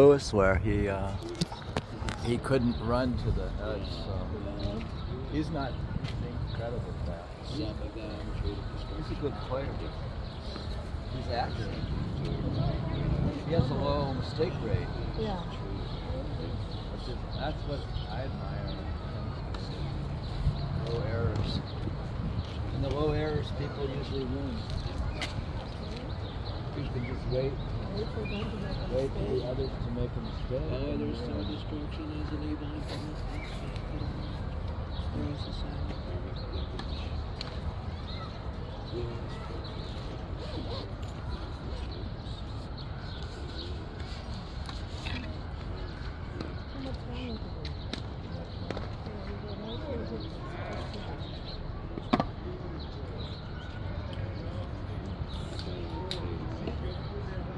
Lewis where he couldn't run to the edge, so he's not incredible fast. He's a good player. He's active. He has a low mistake rate. Yeah. That's what I admire. Low errors. And the low errors people usually win. You can just wait for the others to make a mistake. There's no destruction as enabling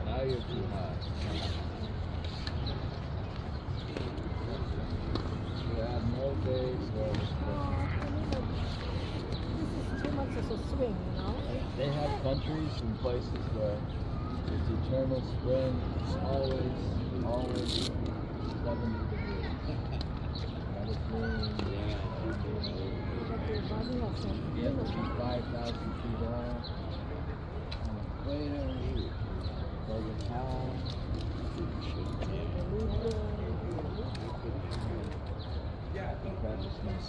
Now you're too high. You have no days where it's This is too much of a swing, you know? They have countries and places where it's eternal spring. It's always 70 degrees. That is mean. You have to be 5,000 feet up on the equator. Or the town. Consciousness.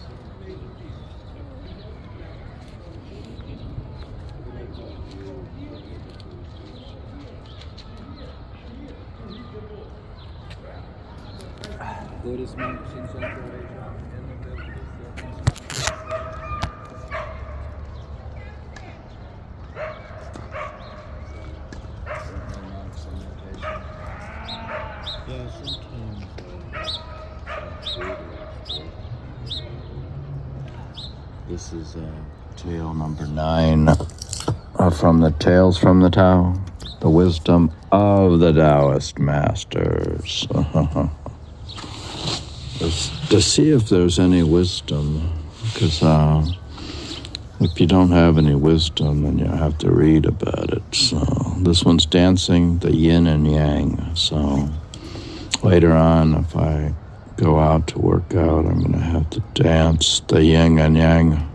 Buddhist monks in Central Asia. Yeah, sometimes. This is tale number 9 from the Tales from the Tao, the wisdom of the Taoist masters. To see if there's any wisdom, because if you don't have any wisdom, then you have to read about it. So this one's dancing the yin and yang. So later on, if I go out to work out, I'm going to have to dance the yin and yang.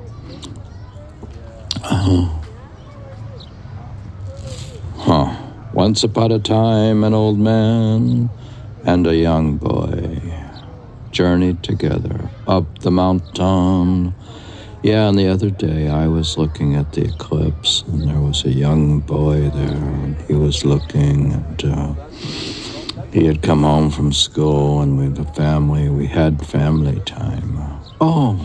Once upon a time, an old man and a young boy journeyed together up the mountain. Yeah, and the other day I was looking at the eclipse, and there was a young boy there, and he was looking, and he had come home from school, and with the family, we had family time. Oh,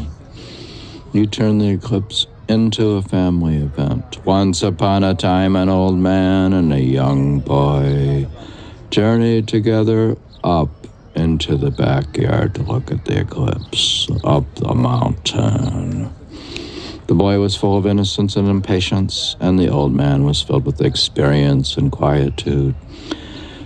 you turned the eclipse into a family event. Once upon a time, an old man and a young boy journeyed together up into the backyard to look at the eclipse up the mountain. The boy was full of innocence and impatience, and the old man was filled with experience and quietude.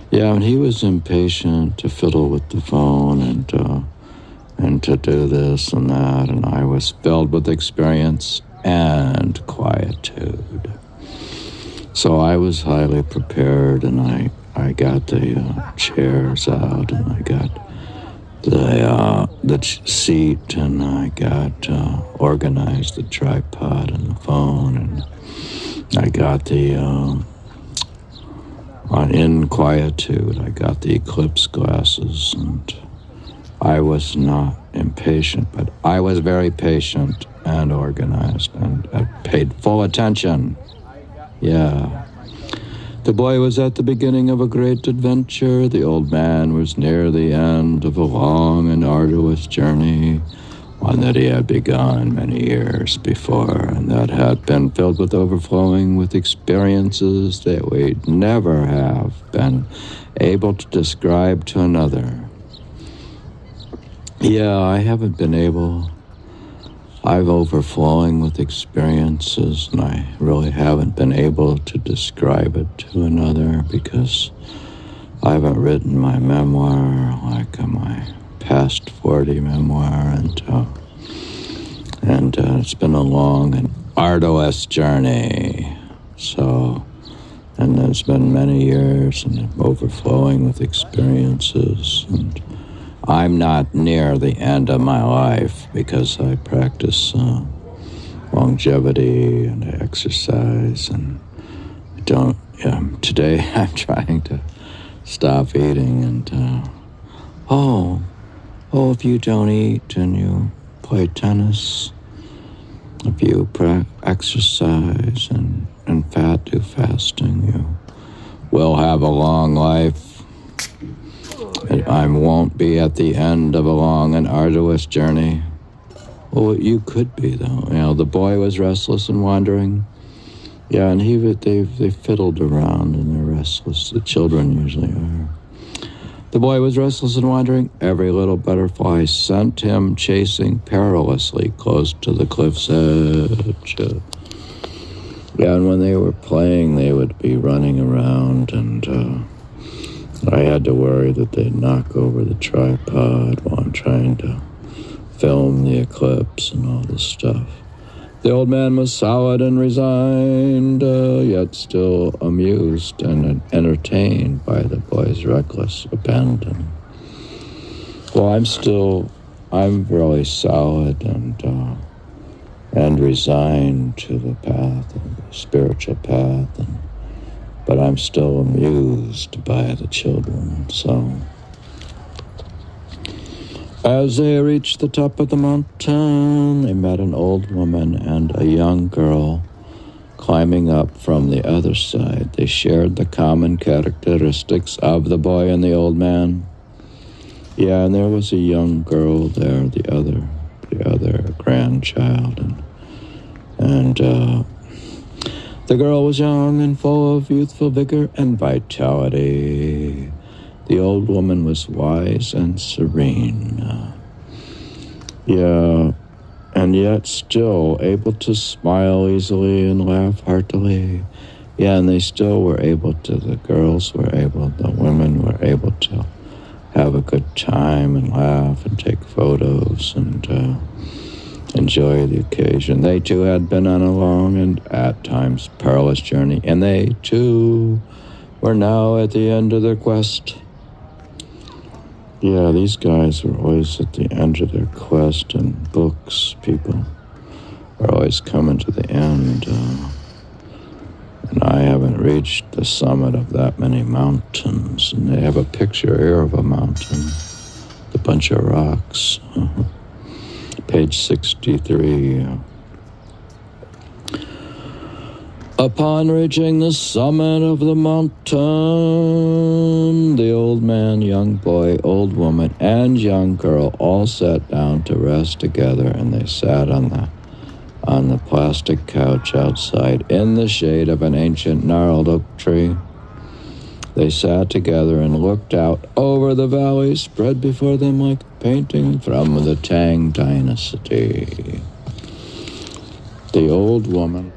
Yeah, and he was impatient to fiddle with the phone and to do this and that, and I was filled with experience and quietude. So I was highly prepared, and I got the chairs out, and I got the seat, and I got organized the tripod and the phone, and I got the in quietude, I got the eclipse glasses, and I was not impatient, but I was very patient and organized, and I paid full attention. Yeah. The boy was at the beginning of a great adventure. The old man was near the end of a long and arduous journey, one that he had begun many years before, and that had been filled with overflowing with experiences that we'd never have been able to describe to another. Yeah, I haven't been able. I've overflowing with experiences, and I really haven't been able to describe it to another because I haven't written my memoir, like my past 40 memoir, and it's been a long and arduous journey. So And it's been many years and overflowing with experiences. And I'm not near the end of my life because I practice longevity and I exercise and I don't. Today I'm trying to stop eating and if you don't eat and you play tennis, if you exercise and do fasting, you will have a long life. And I won't be at the end of a long and arduous journey. Well, you could be, though. The boy was restless and wandering. Yeah, and they fiddled around and they're restless. The children usually are. The boy was restless and wandering. Every little butterfly sent him chasing perilously close to the cliff's edge. Yeah, and when they were playing, they would be running around, and I had to worry that they'd knock over the tripod while I'm trying to film the eclipse and all this stuff. The old man was solid and resigned, yet still amused and entertained by the boy's reckless abandon. Well, I'm really solid and resigned to the path, the spiritual path, but I'm still amused by the children, so... As they reached the top of the mountain, they met an old woman and a young girl climbing up from the other side. They shared the common characteristics of the boy and the old man. Yeah, and there was a young girl there, the other grandchild, and the girl was young and full of youthful vigor and vitality. The old woman was wise and serene. And yet still able to smile easily and laugh heartily. Yeah, and they still were able to, the women were able to have a good time and laugh and take photos and enjoy the occasion. They too had been on a long and at times perilous journey, and they too were now at the end of their quest. Yeah, these guys were always at the end of their quest, and books, people are always coming to the end. And I haven't reached the summit of that many mountains. And they have a picture here of a mountain, a bunch of rocks. Page 63. Upon reaching the summit of the mountain, the old man, young boy, old woman, and young girl all sat down to rest together, and they sat on the plastic couch outside in the shade of an ancient gnarled oak tree. They sat together and looked out over the valley spread before them like a painting from the Tang Dynasty. The old woman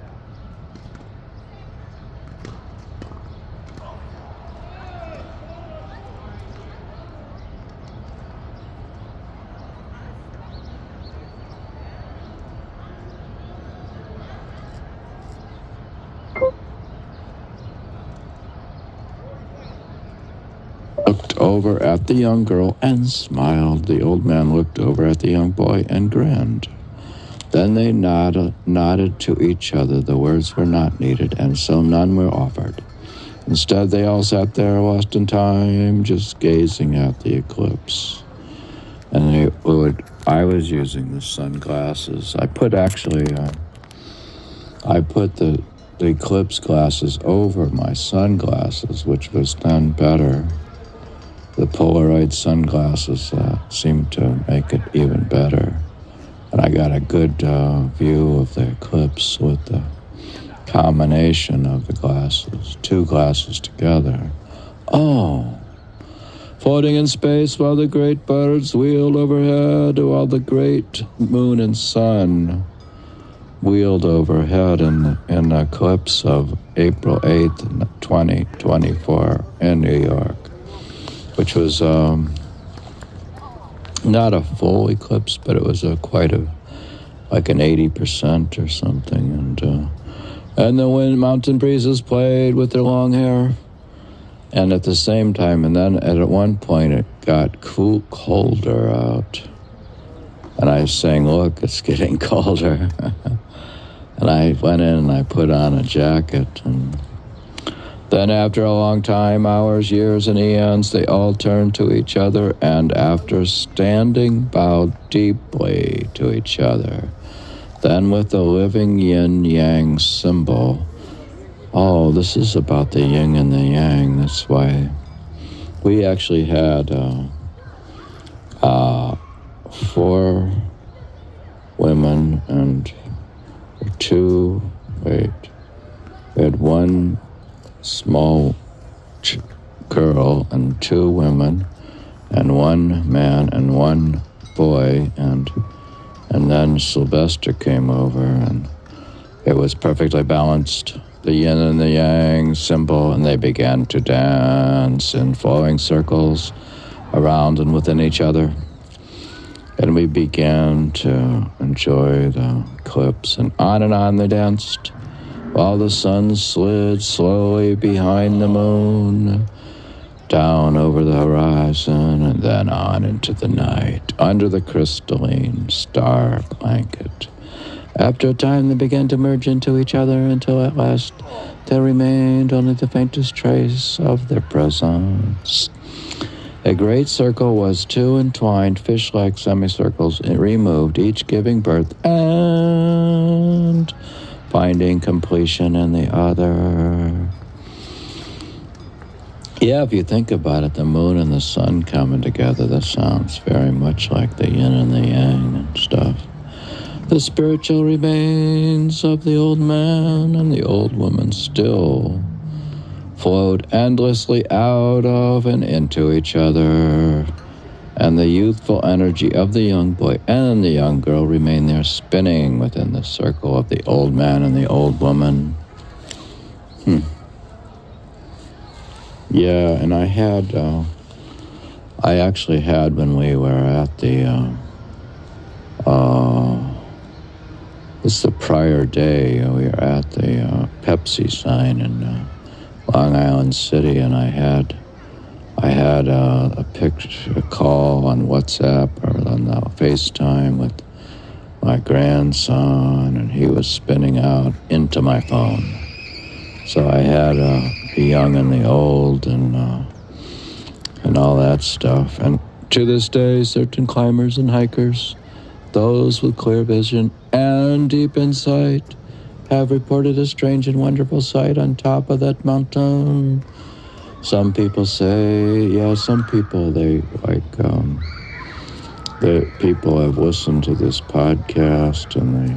looked over at the young girl and smiled. The old man looked over at the young boy and grinned. Then they nodded to each other. The words were not needed, and so none were offered. Instead, they all sat there lost in time, just gazing at the eclipse. And I was using the sunglasses. I put the eclipse glasses over my sunglasses, which was done better. The Polaroid sunglasses seemed to make it even better. And I got a good view of the eclipse with the combination of the glasses, two glasses together. Oh, floating in space while the great birds wheeled overhead, while the great moon and sun wheeled overhead in the eclipse of April 8th, 2024 in New York, which was not a full eclipse, but it was like an 80% or something. And And the wind mountain breezes played with their long hair. And at the same time, and then at one point it got colder out. And I was saying, look, it's getting colder. And I went in and I put on a jacket. And then after a long time, hours, years, and eons, they all turned to each other, and after standing, bowed deeply to each other. Then with the living yin-yang symbol, oh, this is about the yin and the yang. That's why we actually had 4 women and we had 1 small girl and 2 women and 1 man and 1 boy, and then Sylvester came over, and it was perfectly balanced, the yin and the yang symbol, and they began to dance in flowing circles around and within each other. And we began to enjoy the eclipse, and on they danced, while the sun slid slowly behind the moon, down over the horizon, and then on into the night, under the crystalline star blanket. After a time, they began to merge into each other until at last there remained only the faintest trace of their presence. A great circle was 2 entwined fish-like semicircles removed, each giving birth and finding completion in the other. Yeah, if you think about it, the moon and the sun coming together, that sounds very much like the yin and the yang and stuff. The spiritual remains of the old man and the old woman still flowed endlessly out of and into each other, and the youthful energy of the young boy and the young girl remained there, spinning within the circle of the old man and the old woman. Yeah, and I actually had, when we were at the, it's the prior day, we were at the Pepsi sign in Long Island City, and I had a picture, a call on WhatsApp or on the FaceTime with my grandson, and he was spinning out into my phone. So I had the young and the old and all that stuff. And to this day, certain climbers and hikers, those with clear vision and deep insight, have reported a strange and wonderful sight on top of that mountain. Some people say, some people, the people have listened to this podcast, and they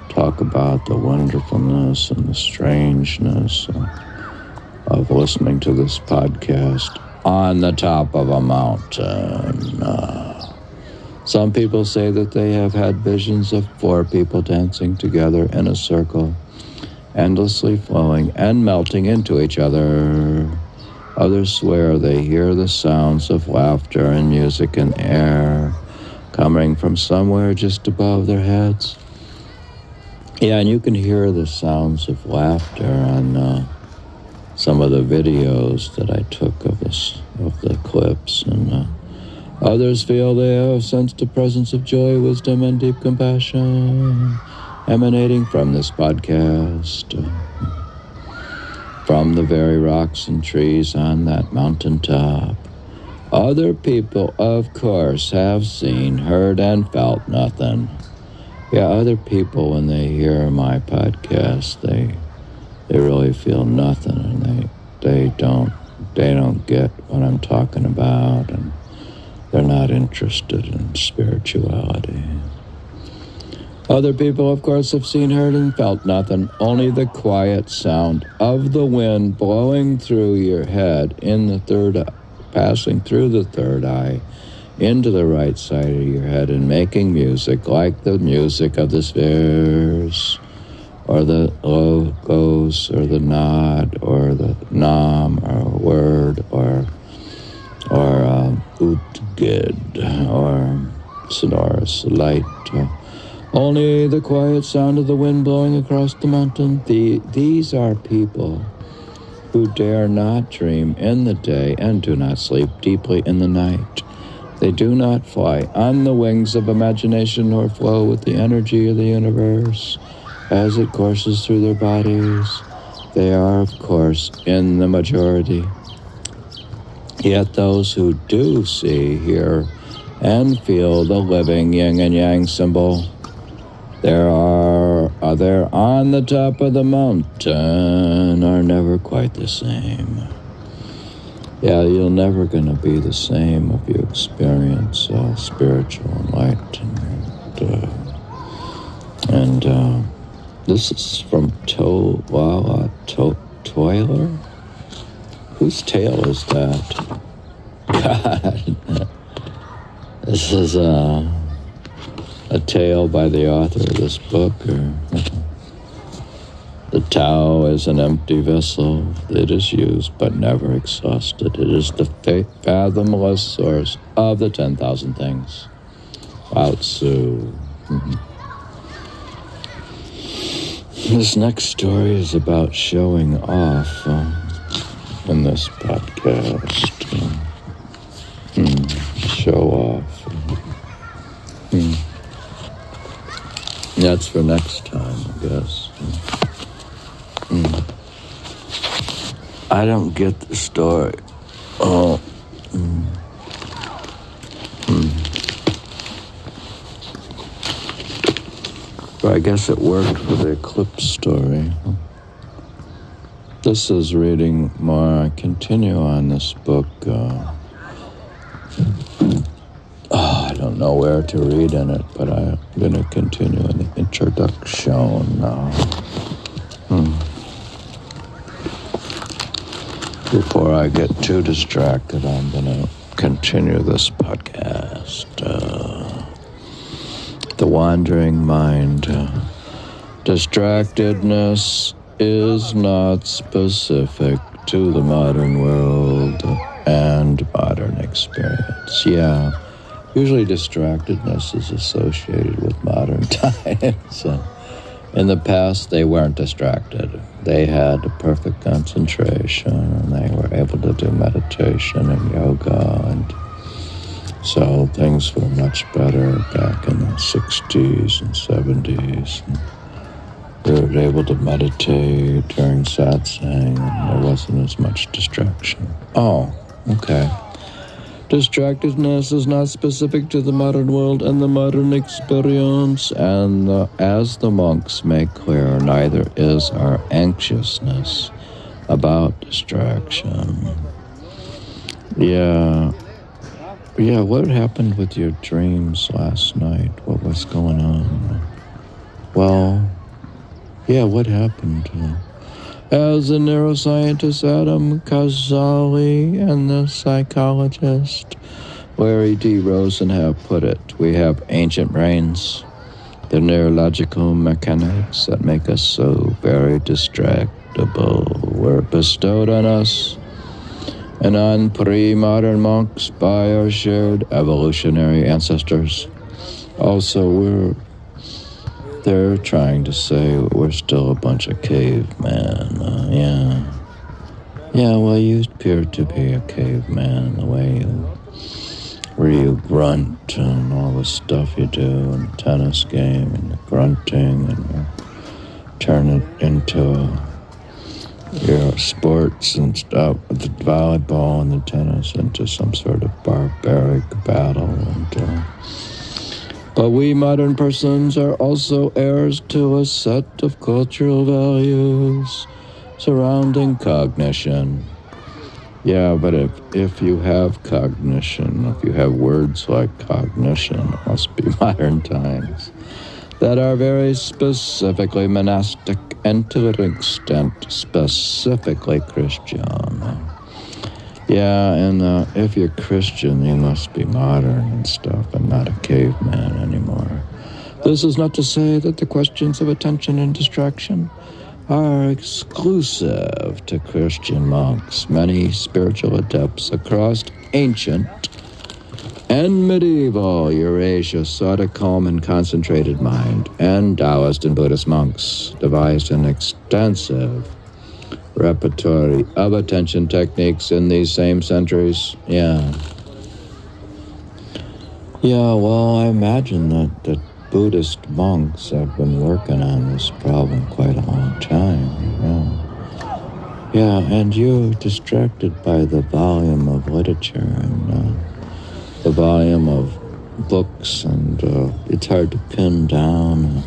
talk about the wonderfulness and the strangeness of listening to this podcast on the top of a mountain. Some people say that they have had visions of 4 people dancing together in a circle, endlessly flowing and melting into each other. Others swear they hear the sounds of laughter and music in the air coming from somewhere just above their heads. Yeah, and you can hear the sounds of laughter on some of the videos that I took of the eclipse, and others feel they have sensed a presence of joy, wisdom, and deep compassion emanating from this podcast, from the very rocks and trees on that mountaintop. Other people, of course, have seen, heard, and felt nothing. Yeah, other people, when they hear my podcast, they really feel nothing, and they don't get what I'm talking about, and they're not interested in spirituality. Other people, of course, have seen, heard, and felt nothing, only the quiet sound of the wind blowing through your head in the passing through the third eye into the right side of your head and making music like the music of the spheres, or the logos, or the nod, or the nam, or word, or utgid, or sonorous light, Only the quiet sound of the wind blowing across the mountain. These are people who dare not dream in the day and do not sleep deeply in the night. They do not fly on the wings of imagination or flow with the energy of the universe as it courses through their bodies. They are, of course, in the majority. Yet those who do see, hear, and feel the living yin and yang symbol, they're on the top of the mountain, are never quite the same. Yeah, you're never going to be the same if you experience spiritual enlightenment. This is from Toiler? Whose tale is that? God. This is a tale by the author of this book. The Tao is an empty vessel. It is used but never exhausted. It is the fathomless source of the 10,000 things. Lao Tzu. This next story is about showing off in this podcast. Show off. That's for next time, I guess. I don't get the story. Oh. But I guess it worked for the eclipse story. This is reading more. I continue on this book. I don't know where to read in it, but I'm going to continue in the introduction now. Before I get too distracted, I'm going to continue this podcast. The wandering mind. Distractedness is not specific to the modern world and modern experience. Yeah, usually distractedness is associated with modern times. In the past, they weren't distracted. They had perfect concentration, and they were able to do meditation and yoga, and so things were much better back in the 60s and 70s. And they were able to meditate during satsang, and there wasn't as much distraction. Oh, okay. Distractedness is not specific to the modern world and the modern experience, and as the monks make clear, neither is our anxiousness about distraction. Yeah, what happened with your dreams last night? What was going on? Well, yeah, what happened? As the neuroscientist Adam Kazali and the psychologist Larry D. Rosen have put it, we have ancient brains, the neurological mechanics that make us so very distractible were bestowed on us and on pre-modern monks by our shared evolutionary ancestors. Also, they're trying to say we're still a bunch of cavemen. Yeah, well, you appear to be a caveman in the way where you grunt and all the stuff you do in the tennis game, and you're grunting and you turn it into your sports and stuff, the volleyball and the tennis into some sort of barbaric battle. But we modern persons are also heirs to a set of cultural values surrounding cognition. Yeah, but if you have cognition, if you have words like cognition, it must be modern times, that are very specifically monastic and to an extent specifically Christian. Yeah, and if you're Christian, you must be modern and stuff and not a caveman anymore. This is not to say that the questions of attention and distraction are exclusive to Christian monks. Many spiritual adepts across ancient In medieval Eurasia sought a calm and concentrated mind, and Taoist and Buddhist monks devised an extensive repertory of attention techniques in these same centuries. Yeah, well, I imagine that Buddhist monks have been working on this problem quite a long time. Yeah, and you're distracted by the volume of literature and the volume of books, and it's hard to pin down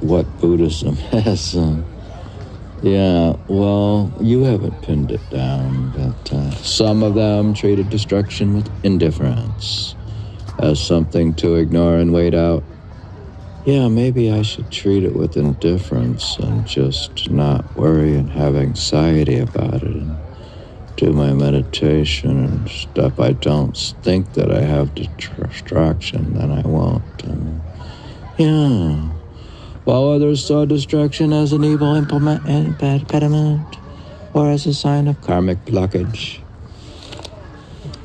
what Buddhism is. Yeah, well, you haven't pinned it down, but some of them treated destruction with indifference as something to ignore and wait out. Yeah, maybe I should treat it with indifference and just not worry and have anxiety about it and do my meditation and stuff. I don't think that I have distraction, then I won't. Yeah. While others saw distraction as an evil impediment or as a sign of karmic blockage.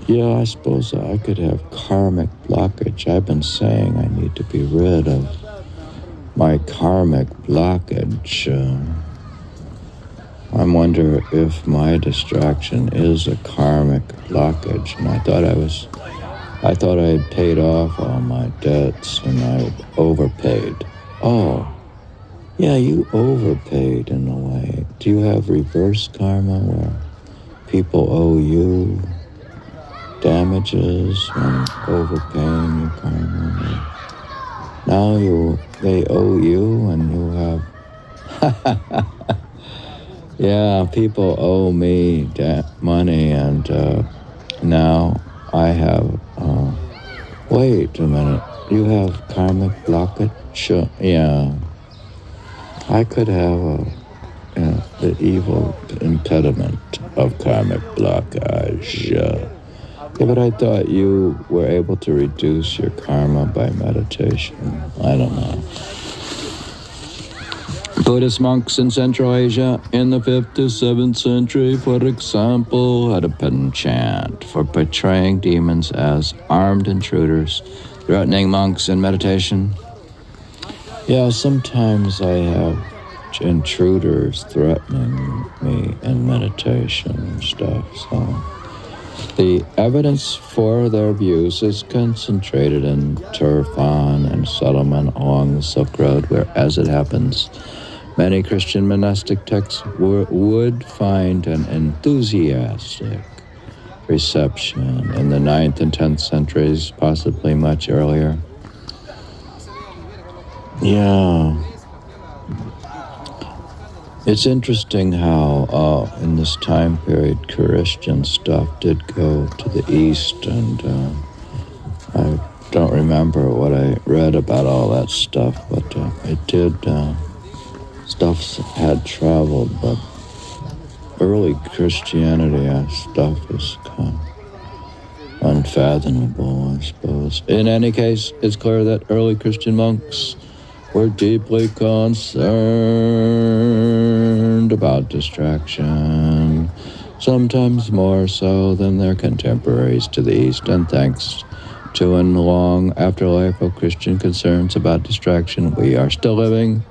Yeah, I suppose I could have karmic blockage. I've been saying I need to be rid of my karmic blockage. I wonder if my distraction is a karmic blockage. And I thought I had paid off all my debts and I overpaid. Oh, yeah, you overpaid in a way. Do you have reverse karma where people owe you damages when overpaying your karma? Now they owe you and you have... Yeah, people owe me money, and now I have... wait a minute. You have karmic blockage? Yeah. I could have the evil impediment of karmic blockage. Yeah, but I thought you were able to reduce your karma by meditation. I don't know. Buddhist monks in Central Asia in the 5th to 7th century, for example, had a penchant for portraying demons as armed intruders, threatening monks in meditation. Yeah, sometimes I have intruders threatening me in meditation and stuff, so the evidence for their views is concentrated in Turfan and settlement along the Silk Road, where, as it happens, many Christian monastic texts would find an enthusiastic reception in the 9th and 10th centuries, possibly much earlier. Yeah. It's interesting how in this time period Christian stuff did go to the east, and I don't remember what I read about all that stuff, but it did. Stuff had traveled, but early Christianity stuff is kind of unfathomable, I suppose. In any case, it's clear that early Christian monks were deeply concerned about distraction, sometimes more so than their contemporaries to the east, and thanks to a long afterlife of Christian concerns about distraction, we are still living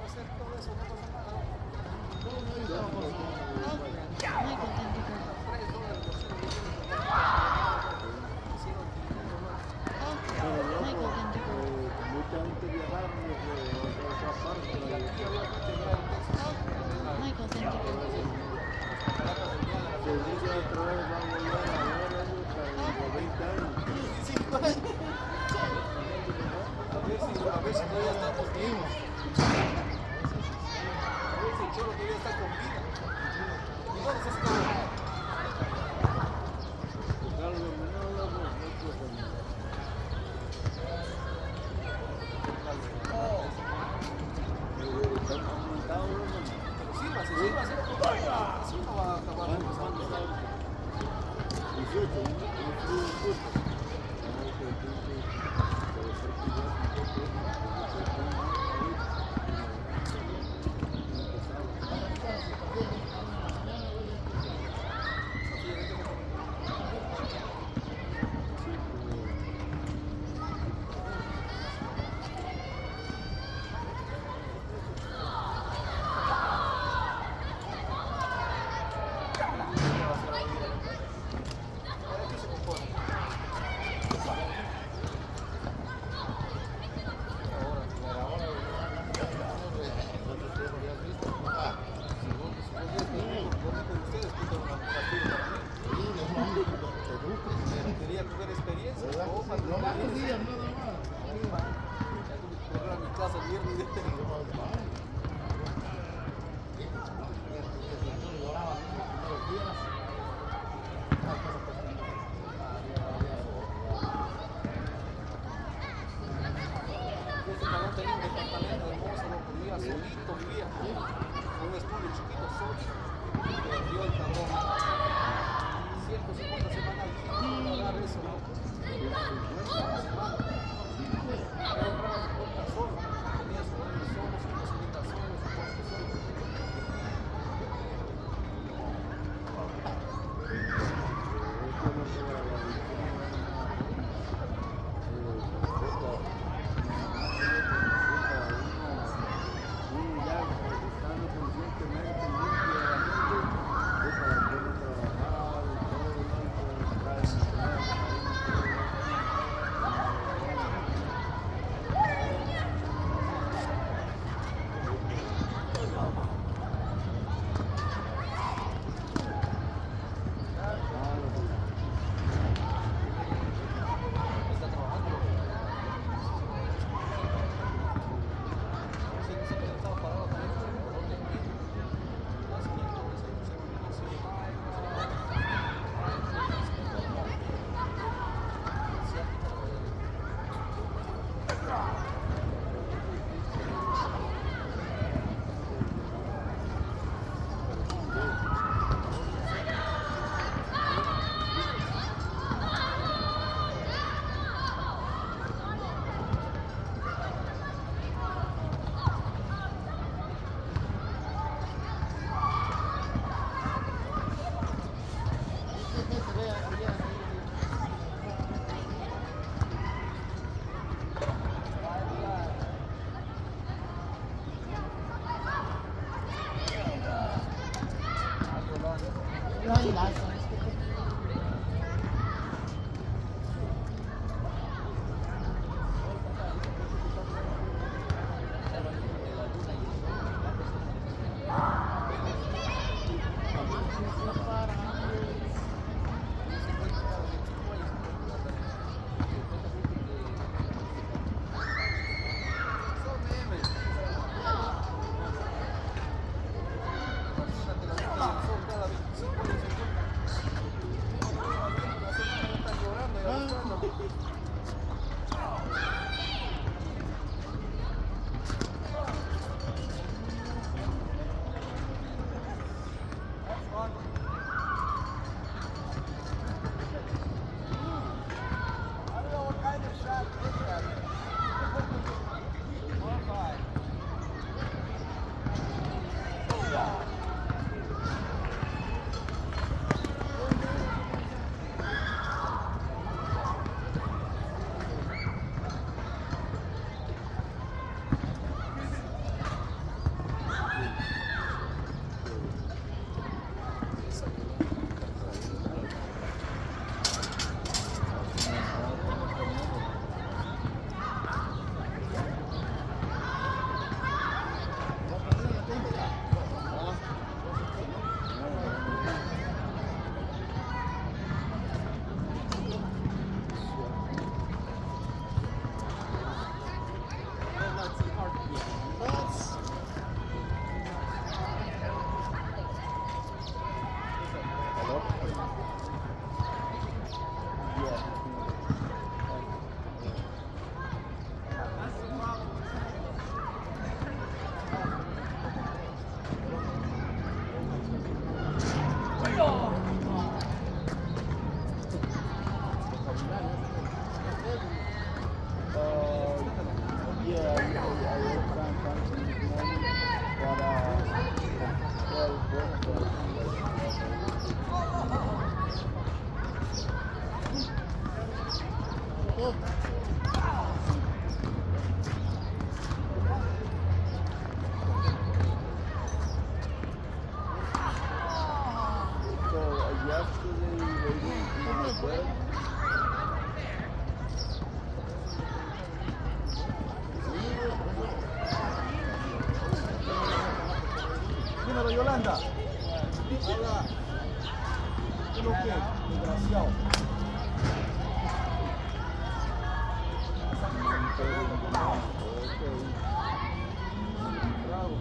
quería coger experiencia. Oh, cuando no más los días, nada más. Correr a mi casa el viernes. No tenía un departamento hermoso, lo comía solito, vivía con un estudio chiquito solo. Perdió el cabrón. 150 semanales, ¿quién puede pagar eso, no? 150 semanas. Pero compraba su cuenta solo. Tenía su baño solo, su cocinita solo, su cuarto solo. Dímelo, Yolanda. Hola. ¿Qué es lo que? Desgraciado. Bravo.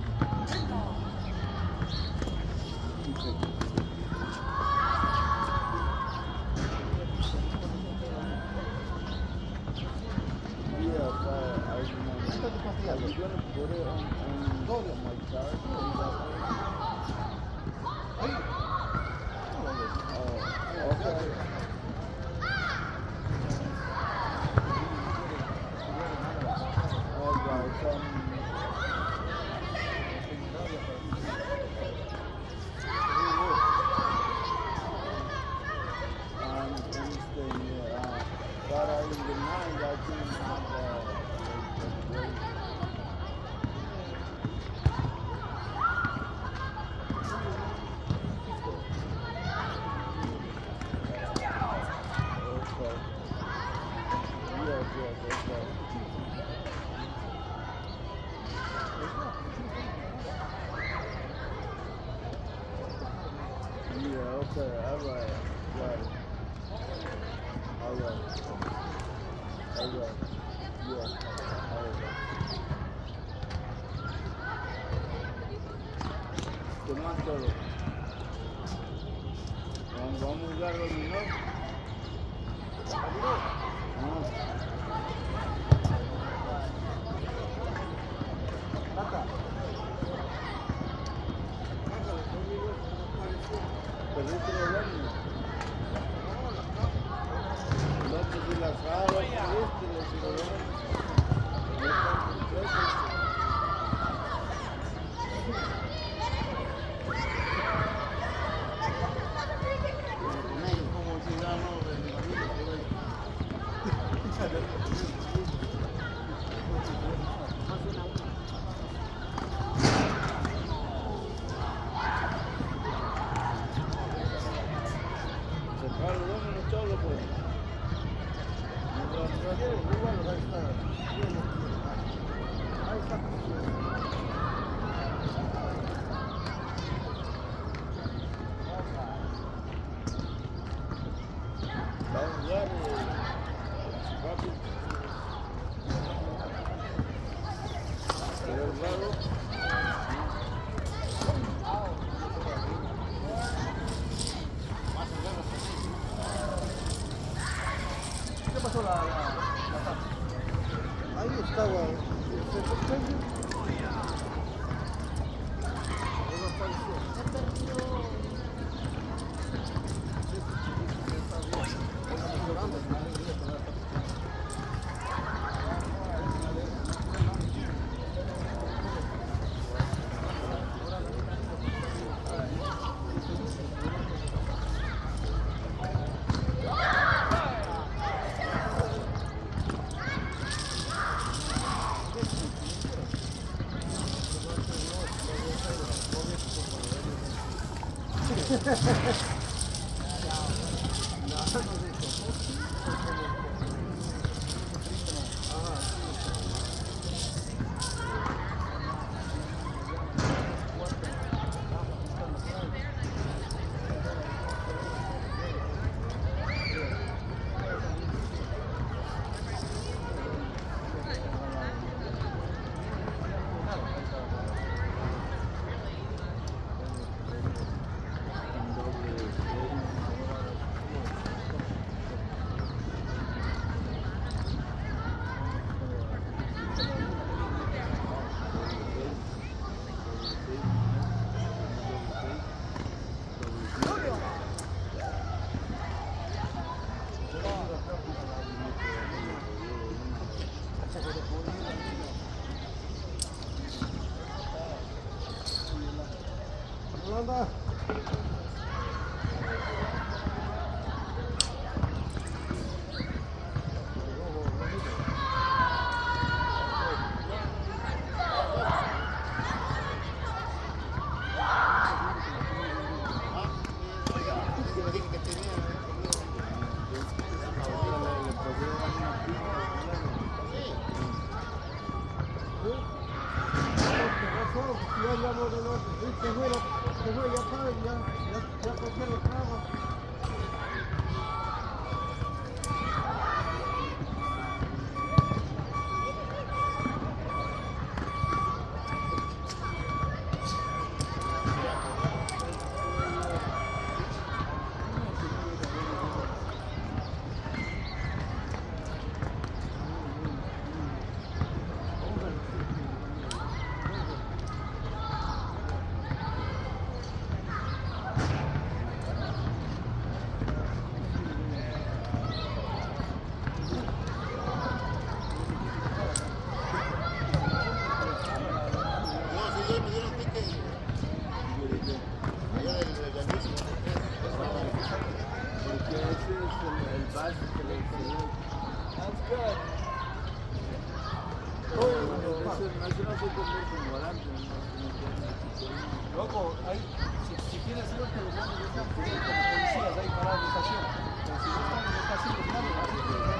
Vamos a jugar dominó. Perdiste los baños. No, pues si las alas, perdiste los ciudadanos. No están completos. Como ciudadano de mi vida, por ahí. Carlos, vámonos todos, pues. Ahí está. Ahí está. Vamos a jugar, rápido. Pero raro. ¿Qué pasó la Ahí estaba. Yolanda. Ya cogieron los tragos. That's good. Loco, si tienes suerte, los hombres están como policías ahí parados en la estación. Pero si no están en la estación, pues nadie va a hacer nada, no le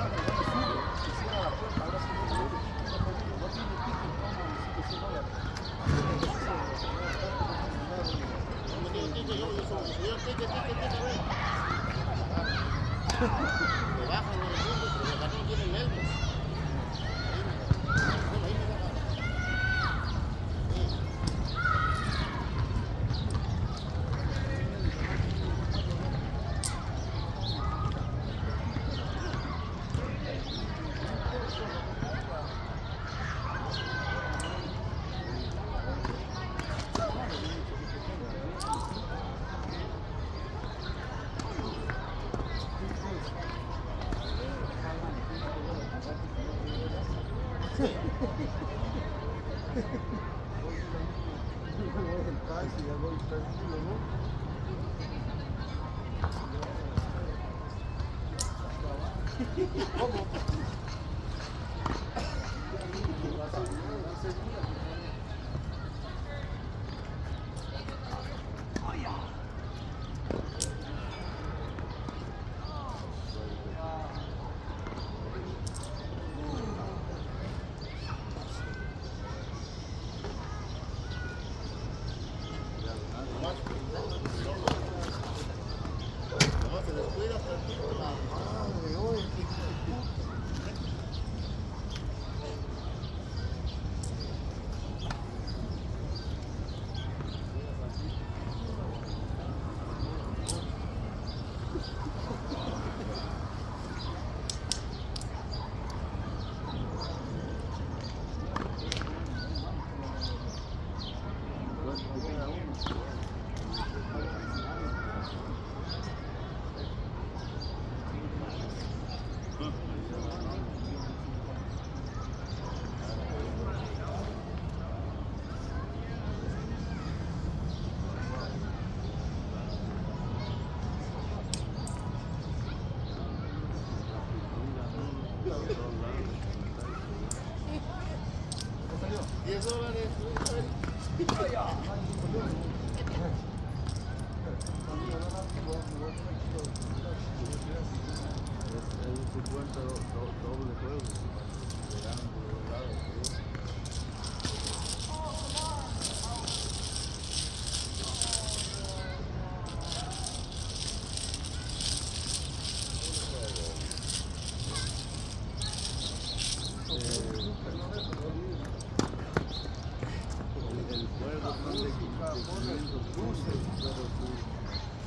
sube, se cierra la puerta. Ahora sí no tiene ticket, no necesito sin dólares. El taxi, ya voy tranquilo, ¿no? ¿Cómo?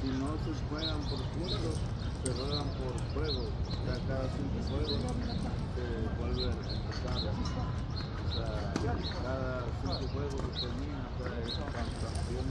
Si no se juegan por puntos, se juegan por juegos. O sea, cada 5 juegos se vuelve a empezar. O sea, cada 5 juegos que termina, pues campeón.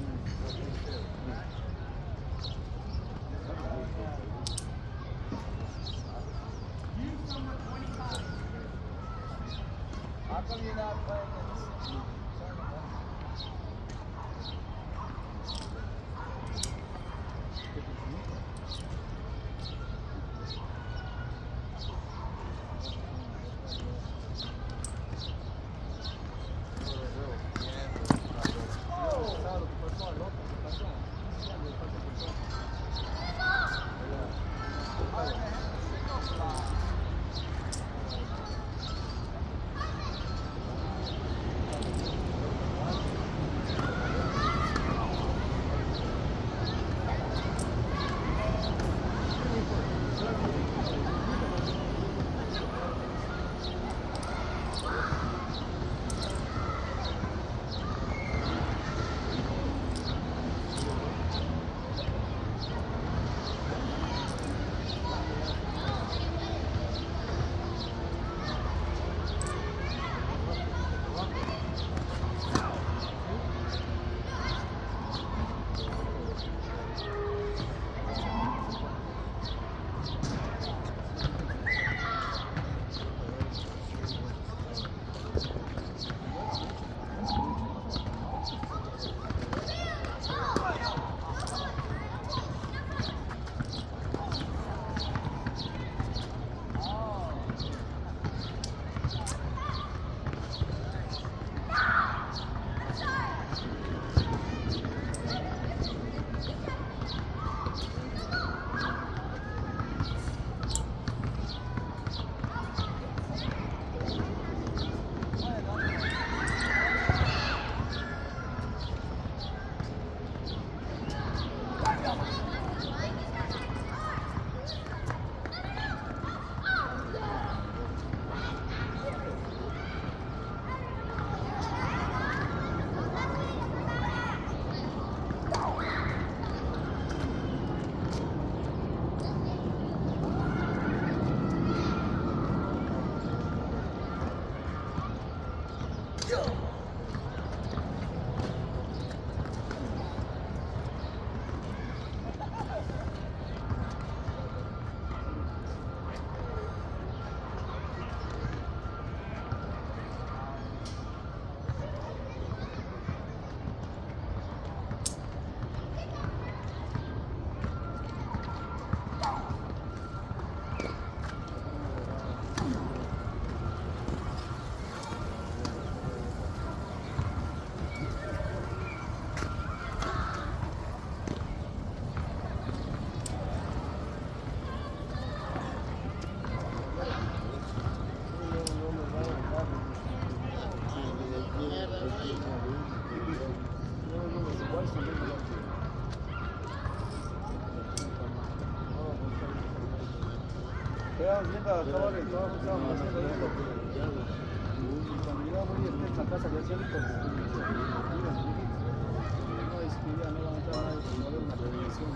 viendo a todo el trabajo que estábamos haciendo ahí. Cuando llegamos ahí, en la casa de Cielito, no escribía, no levantaba nada, no era una televisión.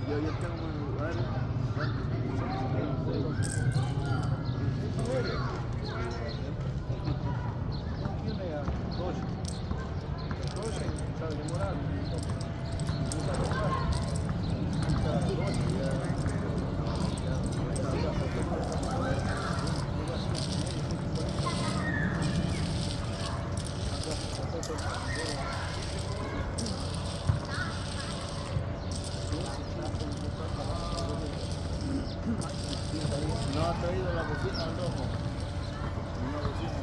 Yo ya tengo un lugar. Tiene a Roche. Roche, sabe demorar. No ha traído la bocina al lomo. Una bocina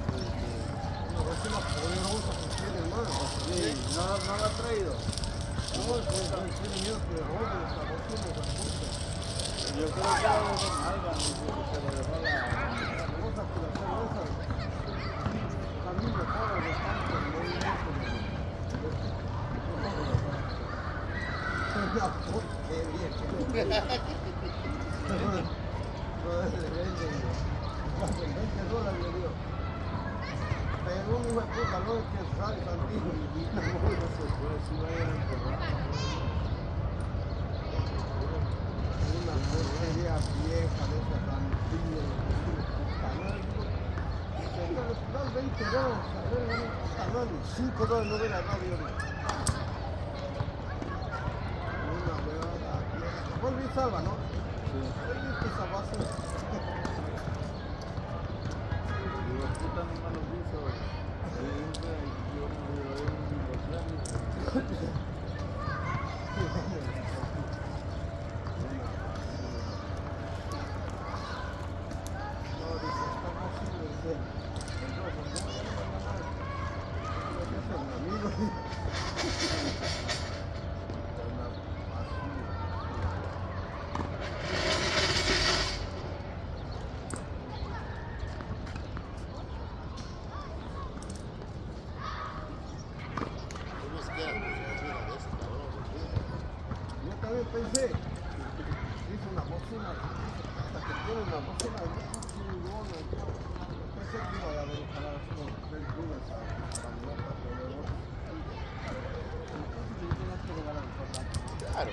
Una bocina poderosa que tiene, hermano. sí, no la ha traído. No, tiene miedo que roben esa bocina, esa puta. Yo creo que era de Don Alban, dice que se lo dejó la. Cosa que la cerveza también mejora bastante el movimiento. Una porquería que no le venden, $20 le dio. Pero un hijo de puta, no es que sale tantito y no se puede, si va a ir a enterrar. Una porquería vieja de esas antiguas, puta madre. Dan $20, a ver, puta madre, $5 no hubiera dado yo. Una huevada vieja. Vos viste Salva, ¿no? Sí. Vos viste esa base. Digo, puta, no me lo hizo. Yo me lo doy en los planes. No, dice, está posible ser. Entonces, no, ya no me van a dar. Creo que es un amigo. Una basura. ¿Cómo es que de ese cabrón? Yo también pensé, hice una bocina, hasta que tiene una bocina chingona. Pensé que iba a haber para hacer unos 3 días para mi nota, pero no. Entonces yo tenía que regalar el formato. Claro.